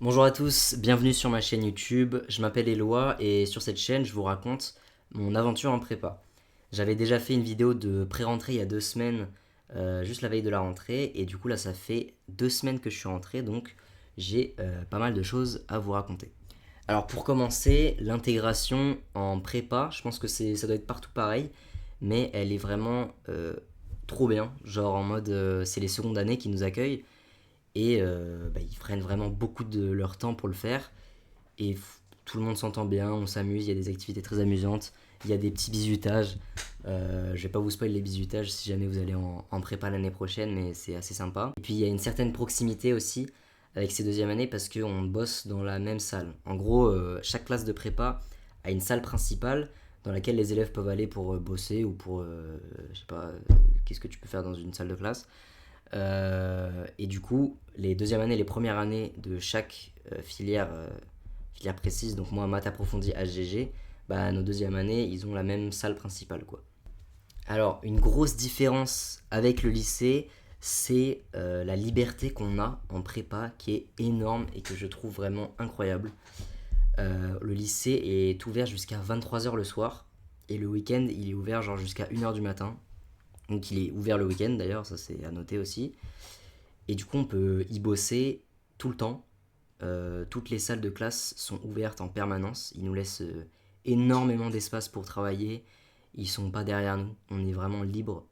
Bonjour à tous, bienvenue sur ma chaîne YouTube. Je m'appelle Eloi et sur cette chaîne, je vous raconte mon aventure en prépa. J'avais déjà fait une vidéo de pré-rentrée il y a 2 semaines, juste la veille de la rentrée, et du coup là ça fait 2 semaines que je suis rentré, donc j'ai pas mal de choses à vous raconter. Alors pour commencer, l'intégration en prépa, je pense que ça doit être partout pareil, mais elle est vraiment trop bien. Genre en mode, c'est les secondes années qui nous accueillent et ils prennent vraiment beaucoup de leur temps pour le faire. Et tout le monde s'entend bien, on s'amuse, il y a des activités très amusantes, il y a des petits bizutages. Je vais pas vous spoiler les bizutages si jamais vous allez en prépa l'année prochaine, mais c'est assez sympa. Et puis il y a une certaine proximité aussi avec ces deuxièmes années parce qu'on bosse dans la même salle. En gros, chaque classe de prépa a une salle principale dans laquelle les élèves peuvent aller pour bosser ou pour, je sais pas, qu'est-ce que tu peux faire dans une salle de classe. Et du coup, les deuxièmes années, les premières années de chaque filière précise, donc moi, maths approfondi HGG, bah, nos deuxièmes années, ils ont la même salle principale, quoi. Alors, une grosse différence avec le lycée, c'est la liberté qu'on a en prépa, qui est énorme et que je trouve vraiment incroyable. Le lycée est ouvert jusqu'à 23 h le soir, et le week-end, il est ouvert genre jusqu'à 1 h du matin. Donc il est ouvert le week-end d'ailleurs, ça c'est à noter aussi. Et du coup, on peut y bosser tout le temps. Toutes les salles de classe sont ouvertes en permanence. Ils nous laissent énormément d'espace pour travailler. Ils sont pas derrière nous. On est vraiment libre.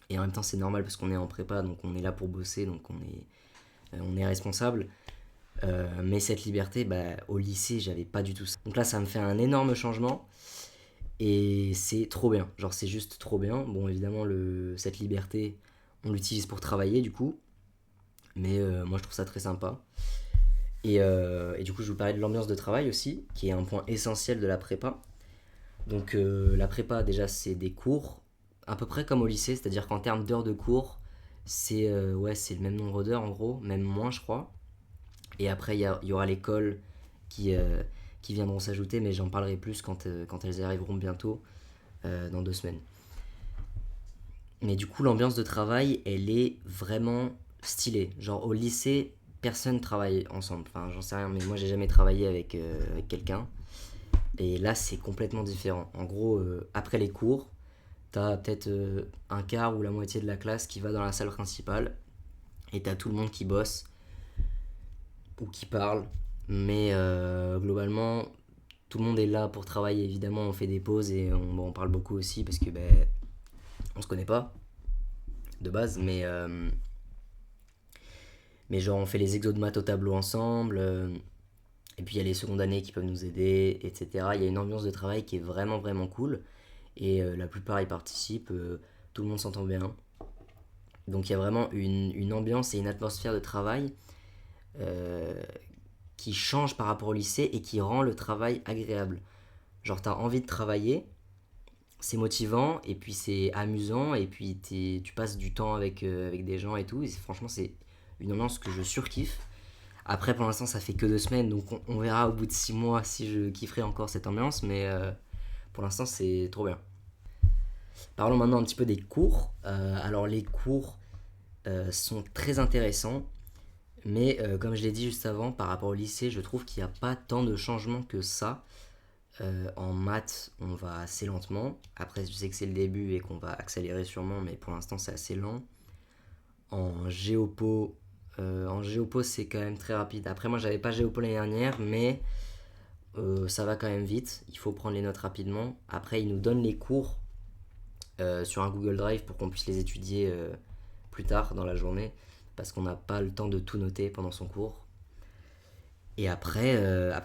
Et en même temps, c'est normal parce qu'on est en prépa, donc on est là pour bosser, donc on est responsable. Mais cette liberté, bah, au lycée, j'avais pas du tout ça. Donc là, ça me fait un énorme changement. Et c'est trop bien. Genre, c'est juste trop bien. Bon, évidemment, cette liberté, on l'utilise pour travailler, du coup. Mais moi, je trouve ça très sympa. Et du coup, je vous parlais de l'ambiance de travail aussi, qui est un point essentiel de la prépa. Donc, la prépa, déjà, c'est des cours, à peu près comme au lycée, c'est-à-dire qu'en termes d'heures de cours, c'est le même nombre d'heures en gros, même moins, je crois. Et après, il y aura l'école qui, euh, qui viendront s'ajouter, mais j'en parlerai plus quand elles arriveront bientôt, dans 2 semaines. Mais du coup, l'ambiance de travail, elle est vraiment stylée. Genre au lycée, personne travaille ensemble. Enfin, j'en sais rien, mais moi j'ai jamais travaillé avec quelqu'un. Et là, c'est complètement différent. En gros, après les cours, t'as peut-être un quart ou la moitié de la classe qui va dans la salle principale. Et t'as tout le monde qui bosse ou qui parle. Mais globalement, tout le monde est là pour travailler. Évidemment, on fait des pauses et on parle beaucoup aussi parce que on se connaît pas de base. Mais genre, on fait les exos de maths au tableau ensemble. Et puis, il y a les secondes années qui peuvent nous aider, etc. Il y a une ambiance de travail qui est vraiment, vraiment cool. Et la plupart y participent. Tout le monde s'entend bien. Donc, il y a vraiment une ambiance et une atmosphère de travail euh, qui change par rapport au lycée et qui rend le travail agréable. Genre, t'as envie de travailler, c'est motivant, et puis c'est amusant, et puis tu passes du temps avec des gens et tout. Et franchement, c'est une ambiance que je surkiffe. Après, pour l'instant, ça fait que 2 semaines, donc on verra au bout de 6 mois si je kifferai encore cette ambiance, mais pour l'instant, c'est trop bien. Parlons maintenant un petit peu des cours. Alors, les cours sont très intéressants, mais comme je l'ai dit juste avant, par rapport au lycée, je trouve qu'il n'y a pas tant de changements que ça. En maths, on va assez lentement. Après, je sais que c'est le début et qu'on va accélérer sûrement, mais pour l'instant, c'est assez lent. En géopo, c'est quand même très rapide. Après, moi, j'avais pas géopo l'année dernière, mais ça va quand même vite. Il faut prendre les notes rapidement. Après, ils nous donnent les cours sur un Google Drive pour qu'on puisse les étudier plus tard dans la journée, parce qu'on n'a pas le temps de tout noter pendant son cours. Et après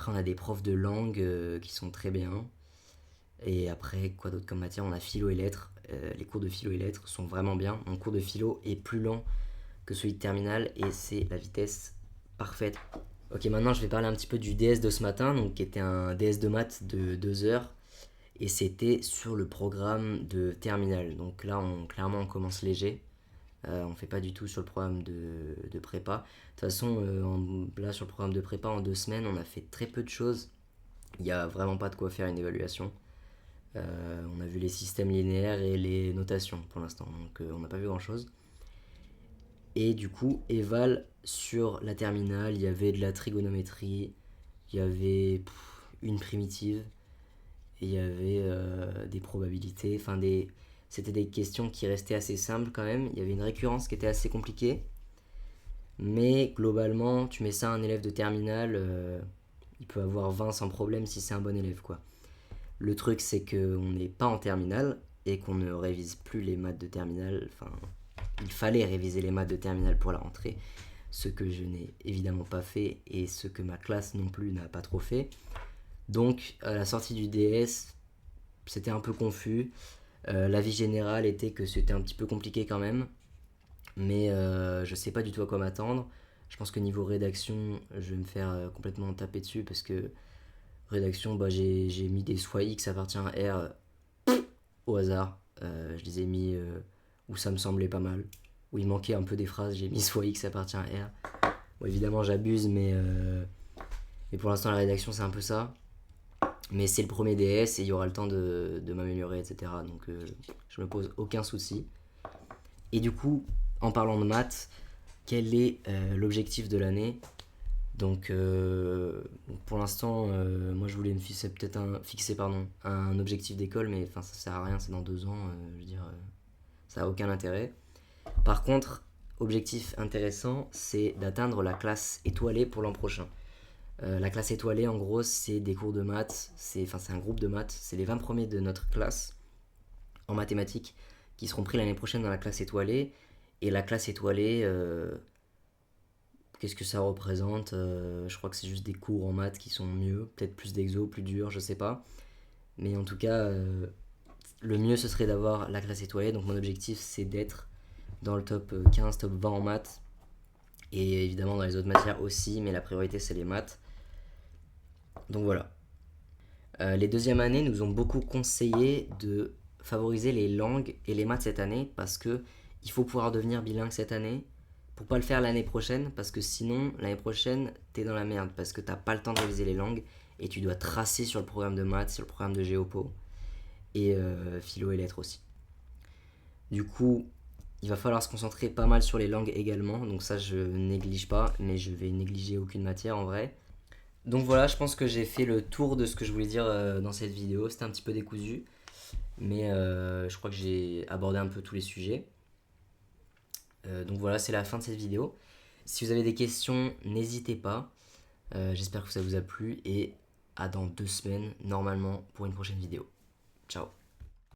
on a des profs de langue qui sont très bien. Et après, quoi d'autre comme matière? On a philo et lettres. Les cours de philo et lettres sont vraiment bien. Mon cours de philo est plus lent que celui de terminale et c'est la vitesse parfaite. Ok, maintenant je vais parler un petit peu du DS de ce matin, donc qui était un DS de maths de 2 heures et c'était sur le programme de terminale. Donc là, clairement, on commence léger. On fait pas du tout sur le programme de prépa. De toute façon, là sur le programme de prépa, en 2 semaines, on a fait très peu de choses. Il n'y a vraiment pas de quoi faire une évaluation. On a vu les systèmes linéaires et les notations pour l'instant, donc on n'a pas vu grand chose. Et du coup, éval sur la terminale, il y avait de la trigonométrie, il y avait une primitive, et il y avait des probabilités, c'était des questions qui restaient assez simples quand même. Il y avait une récurrence qui était assez compliquée, mais globalement, tu mets ça à un élève de terminale, il peut avoir 20 sans problème si c'est un bon élève, quoi. Le truc, c'est qu'on n'est pas en terminale et qu'on ne révise plus les maths de terminale. Enfin, il fallait réviser les maths de terminale pour la rentrée, ce que je n'ai évidemment pas fait et ce que ma classe non plus n'a pas trop fait. Donc, à la sortie du DS, c'était un peu confus. L'avis général était que c'était un petit peu compliqué quand même, mais je sais pas du tout à quoi m'attendre. Je pense que niveau rédaction, je vais me faire complètement taper dessus parce que rédaction, bah, j'ai mis des soit X appartient à R au hasard. Je les ai mis où ça me semblait pas mal, où il manquait un peu des phrases, j'ai mis soit X appartient à R. Bon, évidemment, j'abuse, mais pour l'instant, la rédaction, c'est un peu ça. Mais c'est le premier DS et il y aura le temps de m'améliorer, etc. Donc je me pose aucun souci. Et du coup, en parlant de maths, quel est l'objectif de l'année? Donc pour l'instant, moi je voulais me fixer peut-être un objectif d'école, mais ça sert à rien, c'est dans 2 ans, je veux dire, ça n'a aucun intérêt. Par contre, objectif intéressant, c'est d'atteindre la classe étoilée pour l'an prochain. La classe étoilée, en gros, c'est des cours de maths, c'est un groupe de maths, c'est les 20 premiers de notre classe en mathématiques qui seront pris l'année prochaine dans la classe étoilée. Et la classe étoilée, qu'est-ce que ça représente? Je crois que c'est juste des cours en maths qui sont mieux, peut-être plus d'exo, plus dur, je sais pas. Mais en tout cas, le mieux ce serait d'avoir la classe étoilée. Donc mon objectif c'est d'être dans le top 15, top 20 en maths. Et évidemment dans les autres matières aussi, mais la priorité c'est les maths. Donc voilà. Les deuxièmes années nous ont beaucoup conseillé de favoriser les langues et les maths cette année parce que il faut pouvoir devenir bilingue cette année pour pas le faire l'année prochaine parce que sinon l'année prochaine t'es dans la merde parce que t'as pas le temps de réviser les langues et tu dois tracer sur le programme de maths, sur le programme de géopo et philo et lettres aussi. Du coup, il va falloir se concentrer pas mal sur les langues également, donc ça je néglige pas, mais je vais négliger aucune matière en vrai. Donc voilà, je pense que j'ai fait le tour de ce que je voulais dire dans cette vidéo. C'était un petit peu décousu, mais je crois que j'ai abordé un peu tous les sujets. Donc voilà, c'est la fin de cette vidéo. Si vous avez des questions, n'hésitez pas. J'espère que ça vous a plu et à dans 2 semaines, normalement, pour une prochaine vidéo. Ciao.